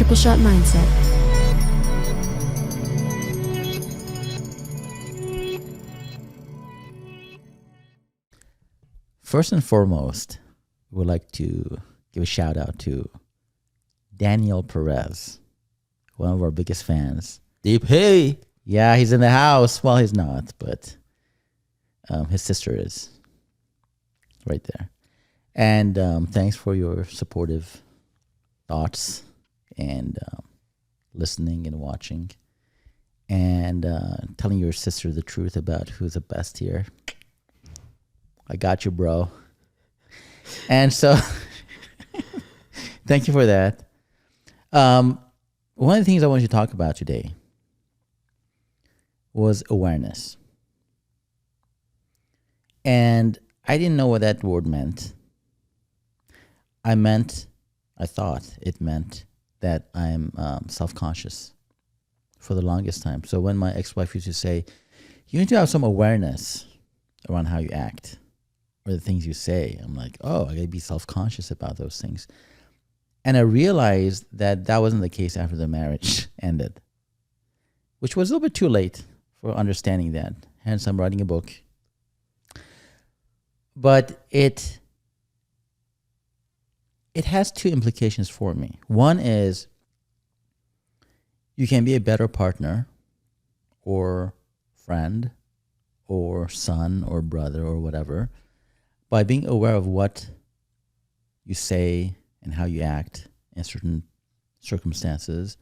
Triple Shot Mindset. First and foremost, we'd like to give a shout out to Daniel Perez, one of our biggest fans. Deep hey. Yeah, he's in the house. Well, he's not, but his sister is right there. And thanks for your supportive thoughts and listening and watching and telling your sister the truth about who's the best here. I got you, bro. And so thank you for that. One of the things I wanted to talk about today was awareness. And I didn't know what that word meant. I thought it meant that I'm self-conscious for the longest time. So when my ex-wife used to say, you need to have some awareness around how you act or the things you say, I'm like, oh, I gotta be self-conscious about those things. And I realized that that wasn't the case after the marriage ended, which was a little bit too late for understanding that. Hence, I'm writing a book. But it has two implications for me. One is you can be a better partner or friend or son or brother or whatever by being aware of what you say and how you act in certain circumstances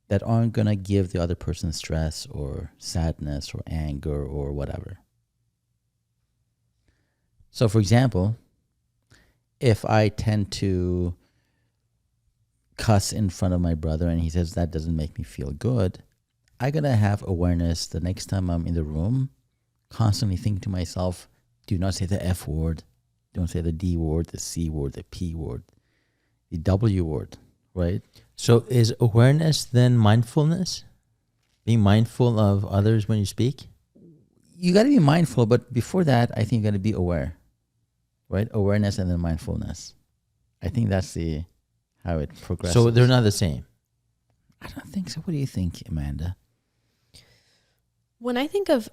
that aren't going to give the other person stress or sadness or anger or whatever. So, for example, if I tend to cuss in front of my brother and he says that doesn't make me feel good, I got to have awareness the next time I'm in the room, constantly think to myself, do not say the F word, don't say the D word, the C word, the P word, the W word, right? So is awareness then mindfulness? Being mindful of others when you speak? You got to be mindful, but before that, I think you got to be aware, right? Awareness and then mindfulness. I think that's how it progresses. So they're not the same? I don't think so. What do you think, Amanda? When I think of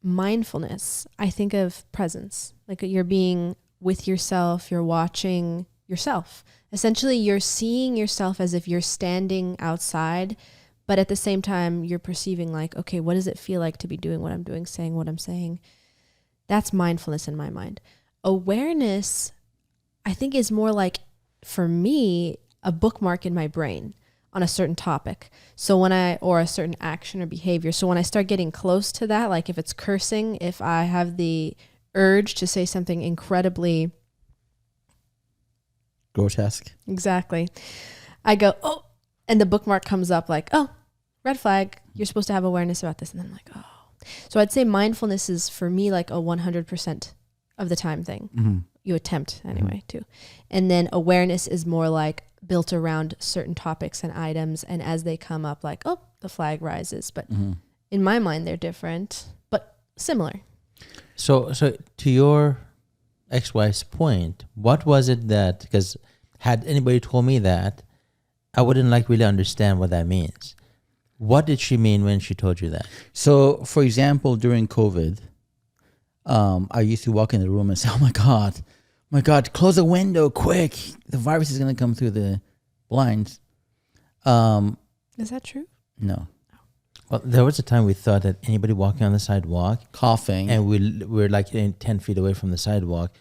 mindfulness, I think of presence. Like you're being with yourself, you're watching yourself. Essentially, you're seeing yourself as if you're standing outside, but at the same time, you're perceiving like, okay, what does it feel like to be doing what I'm doing, saying what I'm saying? That's mindfulness in my mind. Awareness, I think, is more like, for me, a bookmark in my brain on a certain topic. So or a certain action or behavior. So when I start getting close to that, like if it's cursing, if I have the urge to say something incredibly grotesque. Exactly. I go, oh, and the bookmark comes up like, oh, red flag. You're supposed to have awareness about this. And then I'm like, oh. So I'd say mindfulness is for me like a 100% of the time thing. Mm-hmm. You attempt anyway too. And then awareness is more like built around certain topics and items. And as they come up like, oh, the flag rises. But in my mind, they're different, but similar. So to your ex-wife's point, what was it that, because had anybody told me that, I wouldn't really understand what that means. What did she mean when she told you that? So, for example, during COVID, I used to walk in the room and say, oh my God, close the window quick. The virus is going to come through the blinds. Is that true? No. Well, there was a time we thought that anybody walking on the sidewalk, coughing, and we're like 10 feet away from the sidewalk,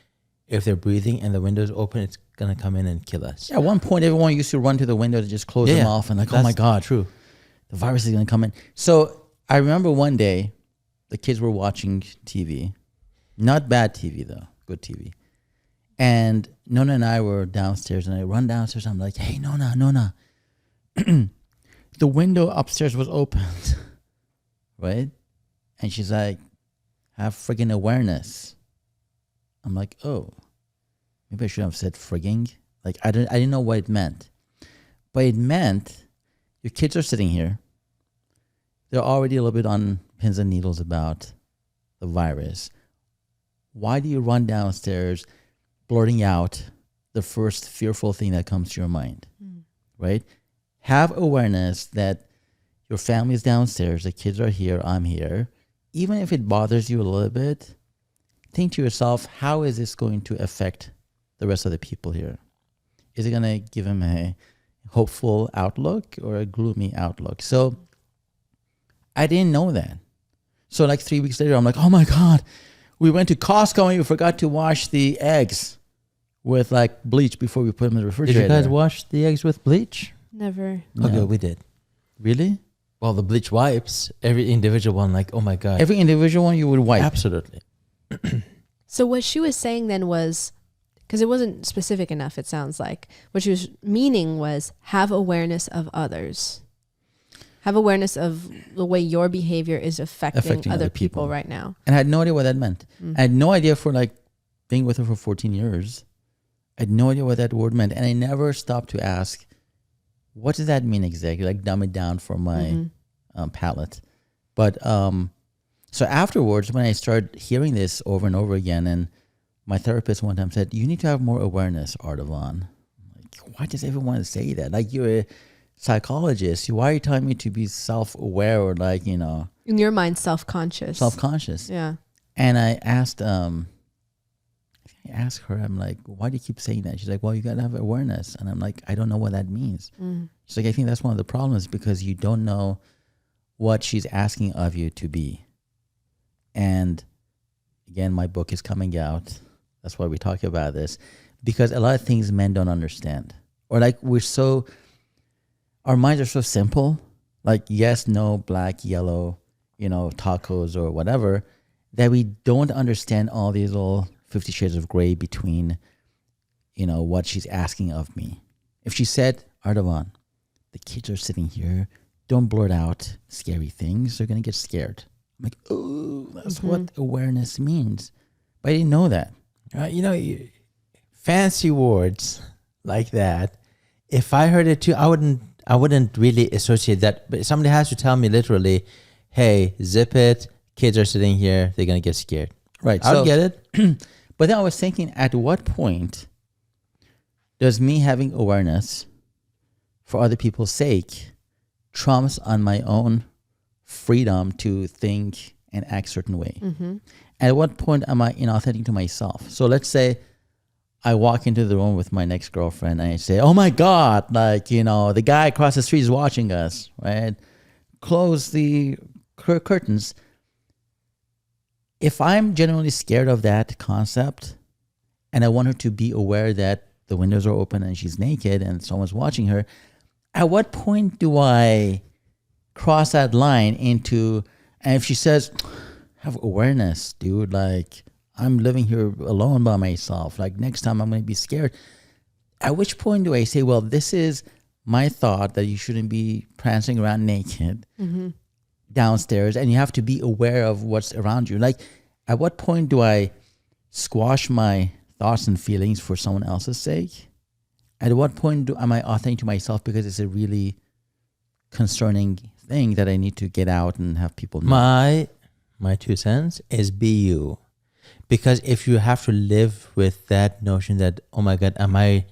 if they're breathing and the window's open, it's going to come in and kill us. Yeah, at one point, everyone used to run to the window to just close them off and like, oh my God, true. The virus is going to come in. So I remember one day, the kids were watching TV. Not bad TV, though. Good TV. And Nona and I were downstairs, and I run downstairs. I'm like, hey, Nona. The window upstairs was opened, right? And she's like, have friggin' awareness. I'm like, oh, maybe I should have said frigging. Like, I didn't know what it meant. But it meant your kids are sitting here. They're already a little bit on pins and needles about the virus. Why do you run downstairs blurting out the first fearful thing that comes to your mind, right? have awareness that your family is downstairs, the kids are here, I'm here. Even if it bothers you a little bit, think to yourself, how is this going to affect the rest of the people here? Is it going to give them a hopeful outlook or a gloomy outlook? So I didn't know that. So like 3 weeks later, I'm like, oh my God, we went to Costco and we forgot to wash the eggs with like bleach before we put them in the refrigerator. Did you guys wash the eggs with bleach? Never. No. Okay, we did. Really? Well, the bleach wipes, every individual one, like, oh my God. Every individual one you would wipe. Absolutely. So what she was saying then was, because it wasn't specific enough, it sounds like, what she was meaning was have awareness of others. Have awareness of the way your behavior is affecting other people right now. And I had no idea what that meant. I had no idea for like being with her for 14 years. I had no idea what that word meant. And I never stopped to ask, what does that mean exactly? Like dumb it down for my palate. But so afterwards, when I started hearing this over and over again, and my therapist one time said, you need to have more awareness, Ardavan. Like, why does everyone say that? Like, you're a psychologist. Why are you telling me to be self-aware or like, you know. In your mind, self-conscious. Self-conscious. Yeah. And I asked her, I'm like, why do you keep saying that? She's like, well, you got to have awareness. And I'm like, I don't know what that means. She's like, I think that's one of the problems because you don't know what she's asking of you to be. And again, my book is coming out. That's why we talk about this, because a lot of things men don't understand, or like our minds are so simple, like yes, no, black, yellow, you know, tacos or whatever, that we don't understand all these little 50 shades of gray between, you know, what she's asking of me. If she said, Ardavan, the kids are sitting here, don't blurt out scary things, they're going to get scared. I'm like, oh, that's what awareness means. But I didn't know that. You know, fancy words like that, if I heard it too, I wouldn't really associate that. But somebody has to tell me literally, hey, zip it, kids are sitting here, they're going to get scared. Right. I'll get it. But then I was thinking, at what point does me having awareness for other people's sake trumps on my own freedom to think and act a certain way? At what point am I inauthentic to myself? So let's say I walk into the room with my next girlfriend and I say, oh my God, like, you know, the guy across the street is watching us, right? Close the curtains. If I'm genuinely scared of that concept and I want her to be aware that the windows are open and she's naked and someone's watching her, at what point do I cross that line into, and if she says, have awareness, dude, like I'm living here alone by myself, like next time I'm going to be scared. At which point do I say, well, this is my thought that you shouldn't be prancing around naked downstairs and you have to be aware of what's around you. Like at what point do I squash my thoughts and feelings for someone else's sake? At what point am I authentic to myself because it's a really concerning thing that I need to get out and have people know? My 2 cents is be you. Because if you have to live with that notion that, oh my God, am I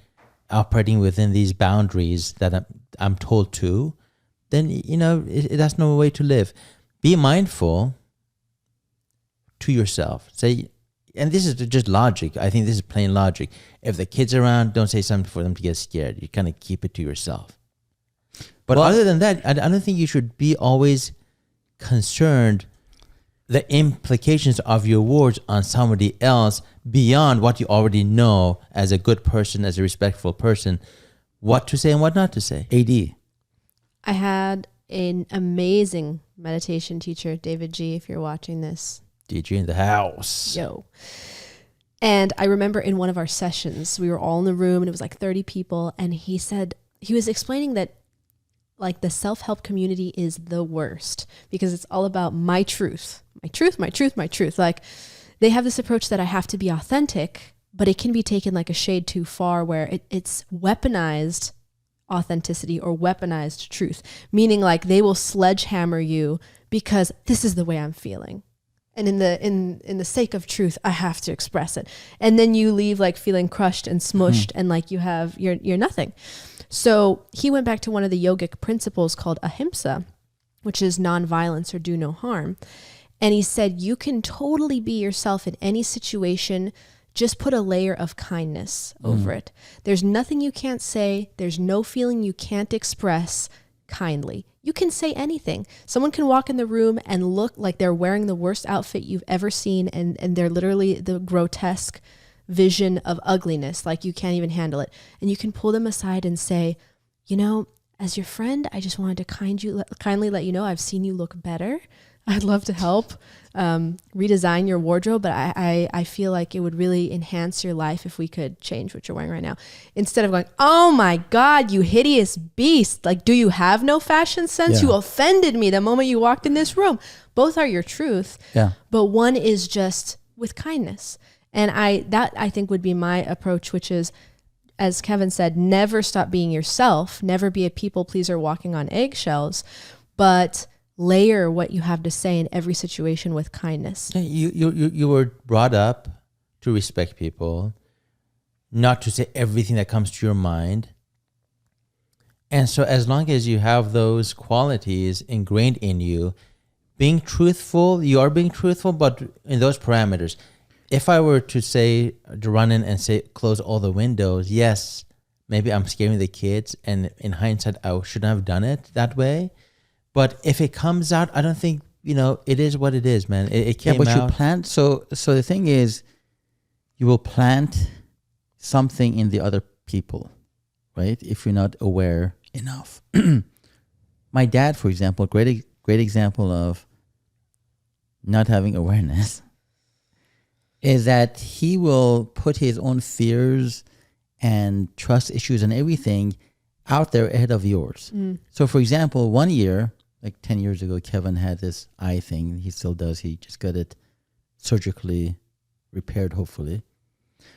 operating within these boundaries that I'm told to, then, you know, that's no way to live. Be mindful to yourself. Say, and this is just logic. I think this is plain logic. If the kids are around, don't say something for them to get scared. You kind of keep it to yourself. But other than that, I don't think you should be always concerned the implications of your words on somebody else beyond what you already know as a good person, as a respectful person, what to say and what not to say. AD. I had an amazing meditation teacher, David G., if you're watching this. DG in the house. Yo. And I remember in one of our sessions, we were all in the room and it was like 30 people. And he said, he was explaining that like the self-help community is the worst because it's all about my truth. My truth, my truth, my truth. Like they have this approach that I have to be authentic, but it can be taken like a shade too far where it's weaponized authenticity or weaponized truth, meaning like they will sledgehammer you because this is the way I'm feeling. And in the sake of truth, I have to express it. And then you leave like feeling crushed and smushed and like you're nothing. So he went back to one of the yogic principles called ahimsa, which is nonviolence or do no harm. And he said, you can totally be yourself in any situation. Just put a layer of kindness over it. There's nothing you can't say. There's no feeling you can't express kindly. You can say anything. Someone can walk in the room and look like they're wearing the worst outfit you've ever seen, and they're literally the grotesque vision of ugliness, like you can't even handle it. And you can pull them aside and say, you know, as your friend, I just wanted to kindly let you know I've seen you look better. I'd love to help redesign your wardrobe, but I feel like it would really enhance your life if we could change what you're wearing right now. Instead of going, oh my God, you hideous beast. Like, do you have no fashion sense? Yeah. You offended me the moment you walked in this room. Both are your truth, but one is just with kindness. And I think would be my approach, which is, as Kevin said, never stop being yourself, never be a people pleaser walking on eggshells, but layer what you have to say in every situation with kindness. You were brought up to respect people, not to say everything that comes to your mind. And so as long as you have those qualities ingrained in you, being truthful, you are being truthful, but in those parameters. If I were to run in and say, close all the windows, yes, maybe I'm scaring the kids. And in hindsight, I shouldn't have done it that way. But if it comes out, I don't think, it is what it is, man. It came out. Yeah, but you plant. So the thing is, you will plant something in the other people, right? If you're not aware enough. My dad, for example, great example of not having awareness, is that he will put his own fears and trust issues and everything out there ahead of yours. So, for example, one year, like 10 years ago, Kevin had this eye thing. He still does. He just got it surgically repaired, hopefully.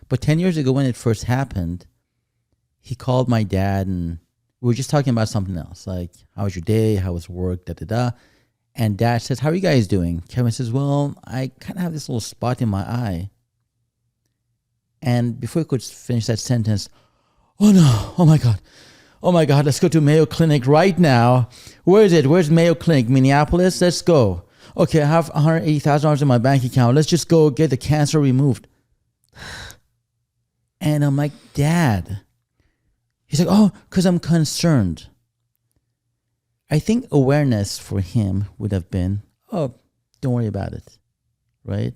But 10 years ago, when it first happened, he called my dad and we were just talking about something else. Like, how was your day? How was work? Da-da-da. And Dad says, how are you guys doing? Kevin says, well, I kind of have this little spot in my eye. And before he could finish that sentence, oh no, oh my God, let's go to Mayo Clinic right now. Where is it? Where's Mayo Clinic? Minneapolis? Let's go. Okay, I have $180,000 in my bank account. Let's just go get the cancer removed. And I'm like, Dad. He's like, oh, because I'm concerned. I think awareness for him would have been, oh, don't worry about it, right?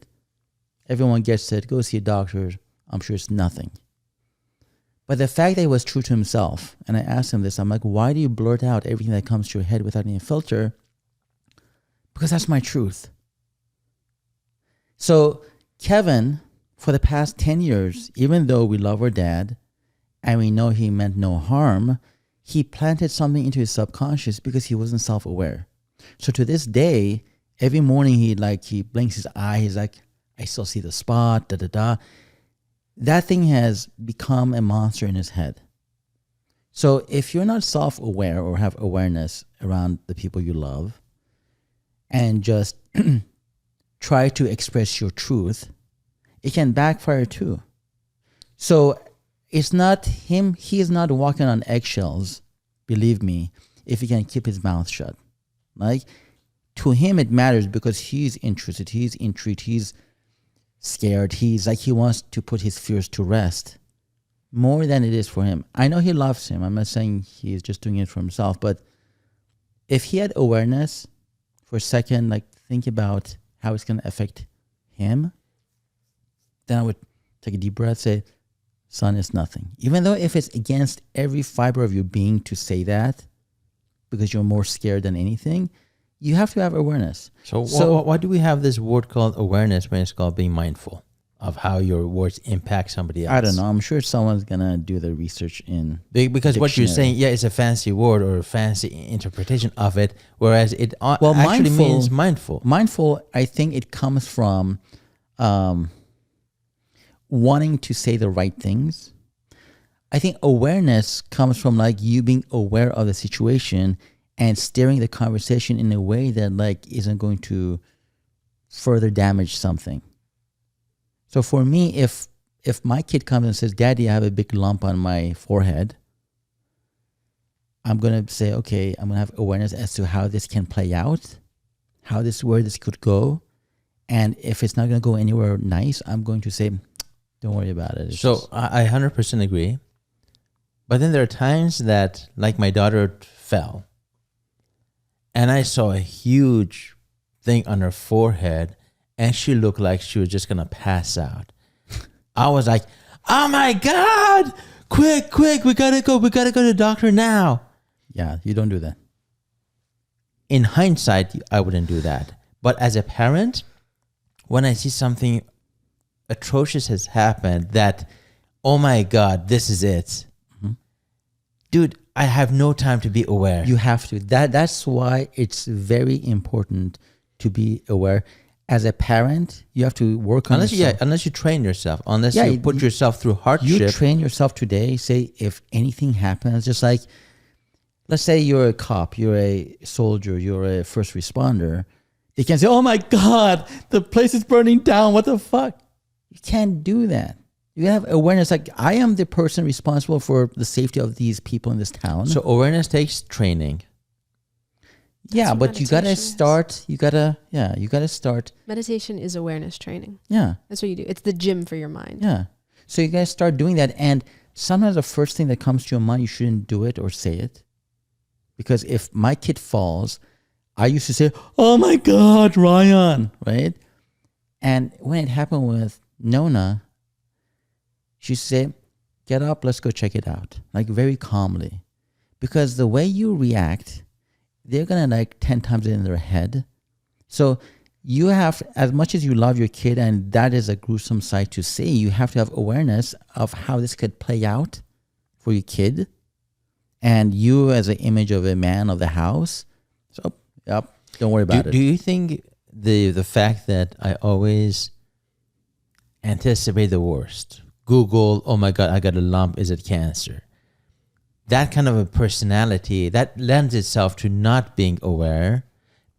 Everyone gets it. Go see a doctor. I'm sure it's nothing. But the fact that he was true to himself, and I asked him this, I'm like, why do you blurt out everything that comes to your head without any filter? Because that's my truth. So Kevin, for the past 10 years, even though we love our dad and we know he meant no harm, he planted something into his subconscious because he wasn't self-aware. So to this day, every morning he blinks his eye. He's like, I still see the spot, da-da-da. That thing has become a monster in his head. So if you're not self-aware or have awareness around the people you love and just try to express your truth, it can backfire too. So it's not him. He is not walking on eggshells, believe me, if he can keep his mouth shut. Like, to him it matters because he's interested, he's intrigued, he's scared, he wants to put his fears to rest more than it is for him. I know he loves him. I'm not saying he's just doing it for himself, but if he had awareness for a second, like think about how it's going to affect him, then I would take a deep breath, say, son, it's nothing. Even though if it's against every fiber of your being to say that, because you're more scared than anything, you have to have awareness. So why do we have this word called awareness when it's called being mindful of how your words impact somebody else? I don't know. I'm sure someone's going to do the research in because what you're dictionary. saying, it's a fancy word or a fancy interpretation of it, whereas it actually mindful means mindful. Mindful, I think it comes from wanting to say the right things. I think awareness comes from like you being aware of the situation and steering the conversation in a way that like isn't going to further damage something. So for me, if my kid comes and says, Daddy, I have a big lump on my forehead, I'm going to say, okay, I'm going to have awareness as to how this can play out, where this could go. And if it's not going to go anywhere nice, I'm going to say, don't worry about it. I 100% agree. But then there are times that, like my daughter fell, and I saw a huge thing on her forehead, and she looked like she was just going to pass out. I was like, oh my God, quick, we got to go to the doctor now. Yeah, you don't do that. In hindsight, I wouldn't do that. But as a parent, when I see something atrocious has happened that, oh my God, this is it. Mm-hmm. Dude, I have no time to be aware. You have to. That's why it's very important to be aware. As a parent, you have to work on yourself. Unless you train yourself, unless you put yourself through hardship. You train yourself today. Say, if anything happens, just like, let's say you're a cop, you're a soldier, you're a first responder. They can say, oh my God, the place is burning down. What the fuck? You can't do that. You have awareness. Like, I am the person responsible for the safety of these people in this town. So awareness takes training. Yeah, but you gotta start. You gotta start. Meditation is awareness training. Yeah, that's what you do. It's the gym for your mind. Yeah, so you gotta start doing that. And sometimes the first thing that comes to your mind, you shouldn't do it or say it, because if my kid falls, I used to say, "Oh my God, Ryan!" Right? And when it happened with Nona, she said, "Get up, let's go check it out," like very calmly, because the way you react, they're going to like 10 times it in their head. So you have, as much as you love your kid, and that is a gruesome sight to see, you have to have awareness of how this could play out for your kid. And you as an image of a man of the house. So, yep, don't worry about it. Do you think the fact that I always anticipate the worst, Google, oh my God, I got a lump, is it cancer? That kind of a personality, that lends itself to not being aware,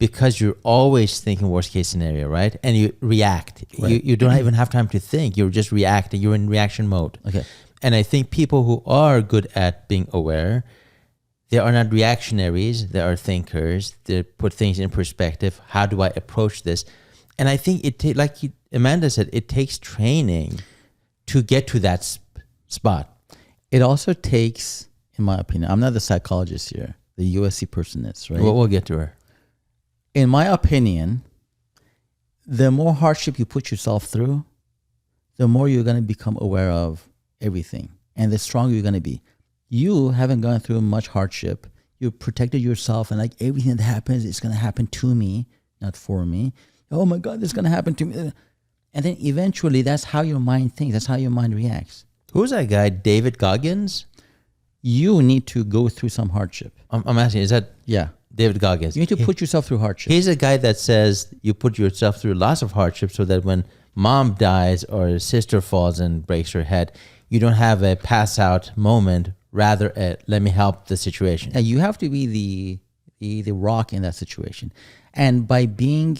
because you're always thinking worst case scenario, right? And you react. Right. You don't even have time to think. You're just reacting. You're in reaction mode. Okay. And I think people who are good at being aware, they are not reactionaries. They are thinkers. They put things in perspective. How do I approach this? And I think like Amanda said, it takes training to get to that spot. It also takes, in my opinion, I'm not the psychologist here. The USC person is, right? We'll get to her. In my opinion, the more hardship you put yourself through, the more you're going to become aware of everything, and the stronger you're going to be. You haven't gone through much hardship. You protected yourself, and like everything that happens is going to happen to me, not for me. Oh my God, this is going to happen to me. And then eventually that's how your mind thinks. That's how your mind reacts. Who's that guy? David Goggins? You need to go through some hardship. I'm asking, is that David Goggins? You need to put yourself through hardship. He's a guy that says you put yourself through lots of hardship so that when mom dies or sister falls and breaks her head, you don't have a pass out moment, rather let me help the situation. And you have to be the rock in that situation. And by being,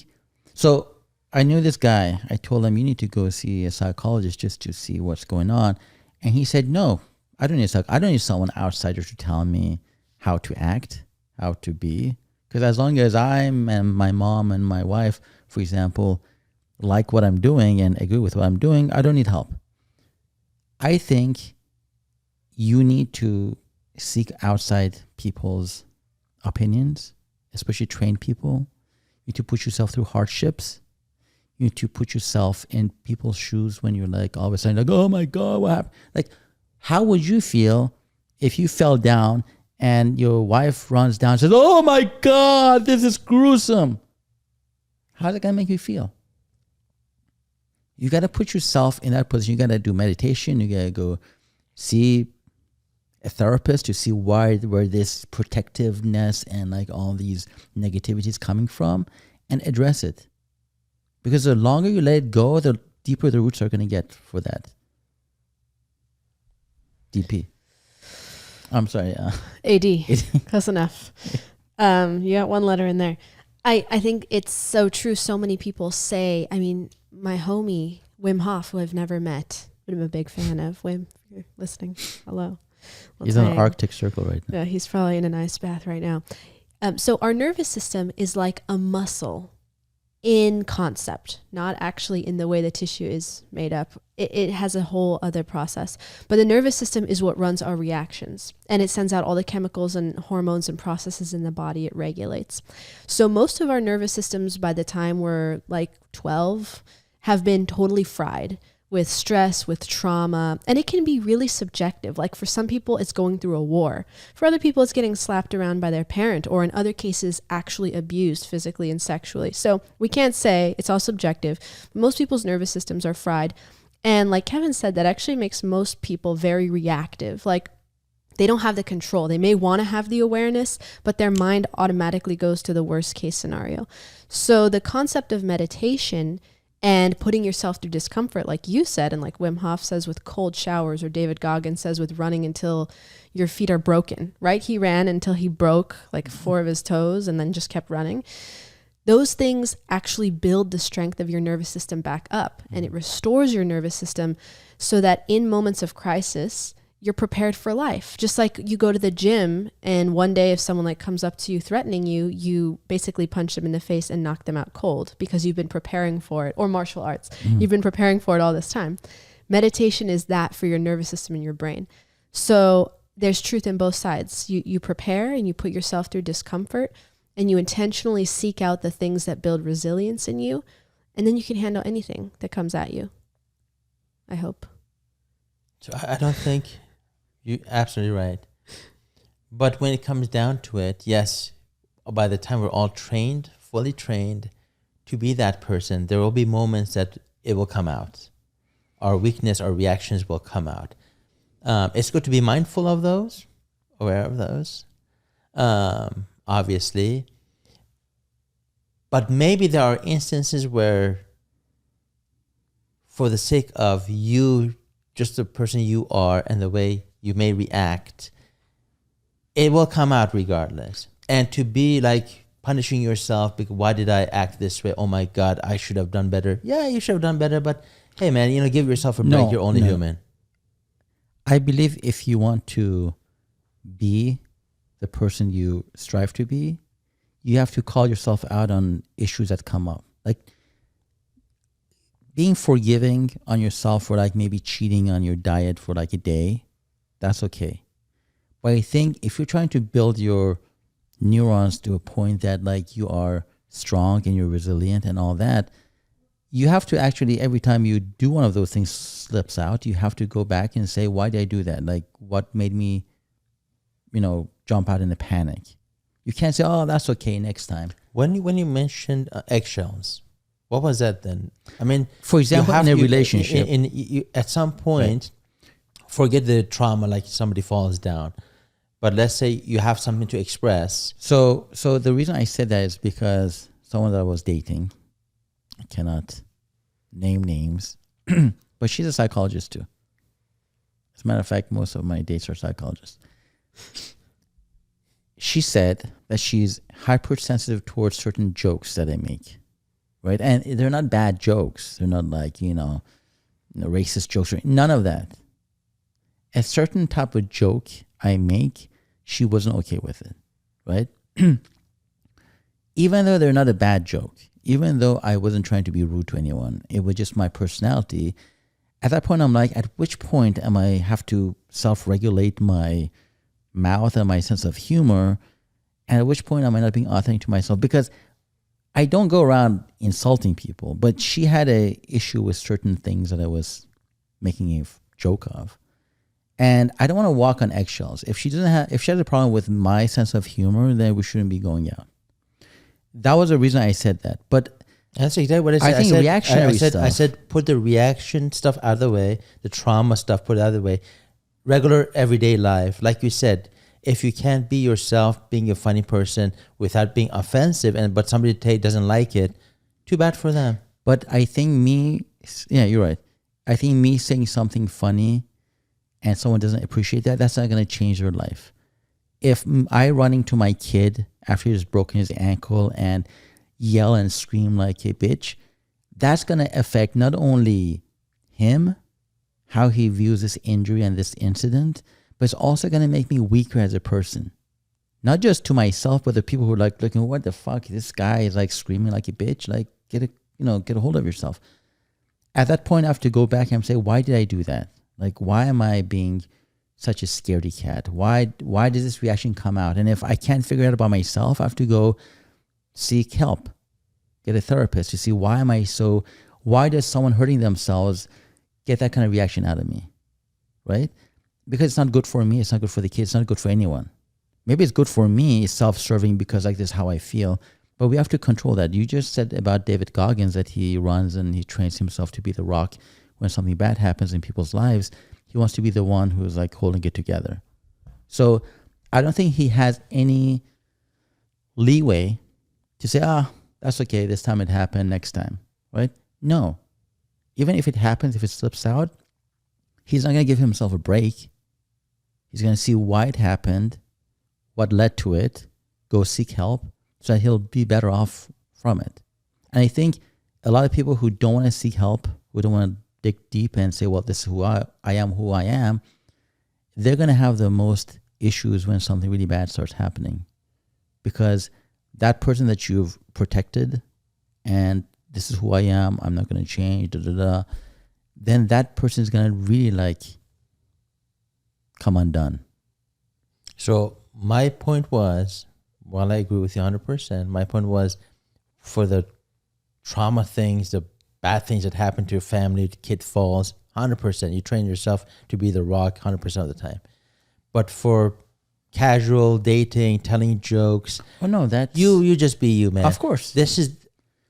so I knew this guy, I told him, you need to go see a psychologist just to see what's going on. And he said, no, I don't need someone outsider to tell me how to act, how to be. Because as long as I'm and my mom and my wife, for example, like what I'm doing and agree with what I'm doing, I don't need help. I think you need to seek outside people's opinions, especially trained people. You need to put yourself through hardships. You need to put yourself in people's shoes when you're like all of a sudden like, oh my God, what happened? Like, how would you feel if you fell down and your wife runs down and says, oh my God, this is gruesome? How's it going to make you feel? You got to put yourself in that position. You got to do meditation. You got to go see a therapist to see where this protectiveness and like all these negativities is coming from, and address it. Because the longer you let it go, the deeper the roots are going to get for that. DP. I'm sorry. AD. Close enough. You got one letter in there. I think it's so true. So many people say, I mean, my homie, Wim Hof, who I've never met, but I'm a big fan of. Wim, if you're listening, hello. He's on an Arctic Circle right now. Yeah, he's probably in an ice bath right now. So our nervous system is like a muscle in concept, not actually in the way the tissue is made up. It has a whole other process. But the nervous system is what runs our reactions, and it sends out all the chemicals and hormones and processes in the body it regulates. So most of our nervous systems by the time we're like 12 have been totally fried with stress, with trauma, and it can be really subjective. Like for some people, it's going through a war. For other people, it's getting slapped around by their parent, or in other cases, actually abused physically and sexually. So we can't say, it's all subjective. Most people's nervous systems are fried. And like Kevin said, that actually makes most people very reactive. Like they don't have the control. They may want to have the awareness, but their mind automatically goes to the worst case scenario. So the concept of meditation and putting yourself through discomfort, like you said, and like Wim Hof says with cold showers, or David Goggins says with running until your feet are broken, right? He ran until he broke like 4 of his toes and then just kept running. Those things actually build the strength of your nervous system back up, and it restores your nervous system so that in moments of crisis, you're prepared for life. Just like you go to the gym and one day if someone like comes up to you threatening you, you basically punch them in the face and knock them out cold because you've been preparing for it. Or martial arts. You've been preparing for it all this time. Meditation is that for your nervous system and your brain. So there's truth in both sides. You prepare and you put yourself through discomfort, and you intentionally seek out the things that build resilience in you, and then you can handle anything that comes at you. I hope. So I don't think you're absolutely right. But when it comes down to it, yes, by the time we're all trained, fully trained to be that person, there will be moments that it will come out. Our weakness, our reactions will come out. It's good to be mindful of those, aware of those, obviously. But maybe there are instances where, for the sake of you, just the person you are and the way you may react, it will come out regardless. And to be like punishing yourself because why did I act this way? Oh my God, I should have done better. Yeah, you should have done better, but hey man, give yourself a break. No, You're only no. human. I believe if you want to be the person you strive to be, you have to call yourself out on issues that come up. Like being forgiving on yourself for like maybe cheating on your diet for like a day, that's okay. But I think if you're trying to build your neurons to a point that like you are strong and you're resilient and all that, you have to actually, every time you do one of those things slips out, you have to go back and say, why did I do that? Like what made me, jump out in a panic? You can't say, oh, that's okay, next time. When you mentioned eggshells, what was that then? I mean, for example, in a relationship, at some point, forget the trauma, like somebody falls down. But let's say you have something to express. So the reason I said that is because someone that I was dating, I cannot name names, but she's a psychologist too. As a matter of fact, most of my dates are psychologists. She said that she's hypersensitive towards certain jokes that I make, right? And they're not bad jokes. They're not like, racist jokes. None of that. A certain type of joke I make, she wasn't okay with it, right? Even though they're not a bad joke, even though I wasn't trying to be rude to anyone, it was just my personality. At that point, I'm like, at which point am I have to self-regulate my mouth and my sense of humor? And at which point am I not being authentic to myself? Because I don't go around insulting people, but she had a issue with certain things that I was making a joke of. And I don't want to walk on eggshells. If she has a problem with my sense of humor, then we shouldn't be going out. That was the reason I said that. But that's exactly what I said. I think reactionary stuff. I said put the reaction stuff out of the way, the trauma stuff put out of the way. Regular everyday life, like you said, if you can't be yourself, being a funny person without being offensive, but somebody doesn't like it, too bad for them. But I think you're right. I think me saying something funny and someone doesn't appreciate that, that's not going to change their life. If I running to my kid after he's broken his ankle and yell and scream like a bitch, that's going to affect not only him, how he views this injury and this incident, but it's also going to make me weaker as a person. Not just to myself, but the people who are like looking, what the fuck? This guy is like screaming like a bitch. Like get a hold of yourself. At that point, I have to go back and say, why did I do that? Like, why am I being such a scaredy cat? Why does this reaction come out? And if I can't figure it out about myself, I have to go seek help, get a therapist to see why does someone hurting themselves get that kind of reaction out of me, right? Because it's not good for me. It's not good for the kids. It's not good for anyone. Maybe it's good for me, it's self-serving because like this is how I feel. But we have to control that. You just said about David Goggins that he runs and he trains himself to be the rock when something bad happens in people's lives. He wants to be the one who's like holding it together. So I don't think he has any leeway to say, that's okay, this time it happened, next time, right? No. Even if it happens, if it slips out, he's not going to give himself a break. He's going to see why it happened, what led to it, go seek help, so that he'll be better off from it. And I think a lot of people who don't want to seek help, who don't want to dig deep and say, well, this is who I am, they're going to have the most issues when something really bad starts happening. Because that person that you've protected and this is who I am, I'm not going to change, then that person is going to really like come undone. So my point was, while I agree with you 100%, my point was for the trauma things, the bad things that happen to your family, the kid falls, 100%. You train yourself to be the rock 100% of the time. But for casual dating, telling jokes, oh no, that's you just be you, man. Of course.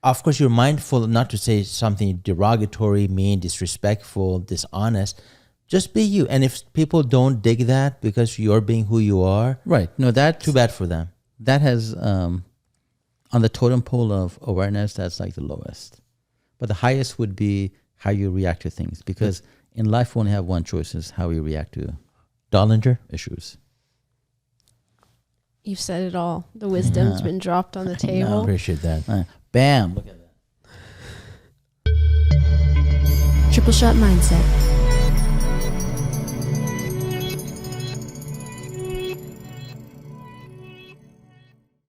Of course, you're mindful not to say something derogatory, mean, disrespectful, dishonest. Just be you. And if people don't dig that because you're being who you are, right? No, that's too bad for them. That has on the totem pole of awareness, that's like the lowest. But the highest would be how you react to things. Because in life, we only have one choice, is how we react to Dollinger issues. You've said it all. The wisdom's been dropped on the table. I appreciate that. Bam. Look at that. Triple Shot Mindset.